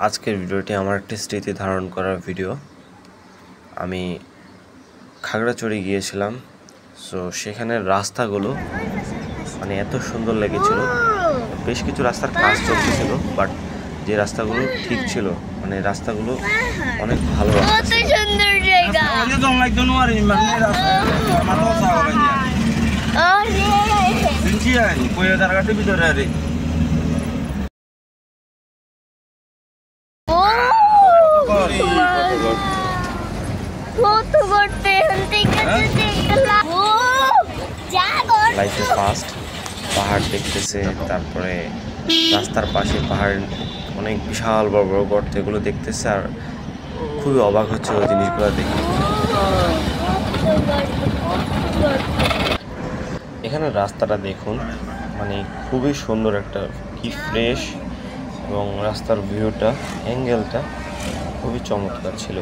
আজকের ভিডিওটি আমার একটি স্মৃতি ধারণ করার ভিডিও। আমি খাগড়াছড়ি গিয়েছিলাম, সো সেখানের রাস্তাগুলো মানে এত সুন্দর লেগেছিল। বেশ কিছু রাস্তার কাজ চলতেছিল, বাট যে রাস্তাগুলো ঠিক ছিল, মানে রাস্তাগুলো অনেক ভালো রাস্তা ছিল। লাইফে ফার্স্ট পাহাড় দেখতেছে, তারপরে রাস্তার পাশে পাহাড় অনেক বিশাল বড় বড় গর্ত, এগুলো দেখতেছে আর খুবই অবাক হচ্ছে ওই জিনিসগুলো দেখে। এখানে রাস্তাটা দেখুন, মানে খুবই সুন্দর, একটা কি ফ্রেশ, এবং রাস্তার ভিউটা, অ্যাঙ্গেলটা খুবই চমৎকার ছিল।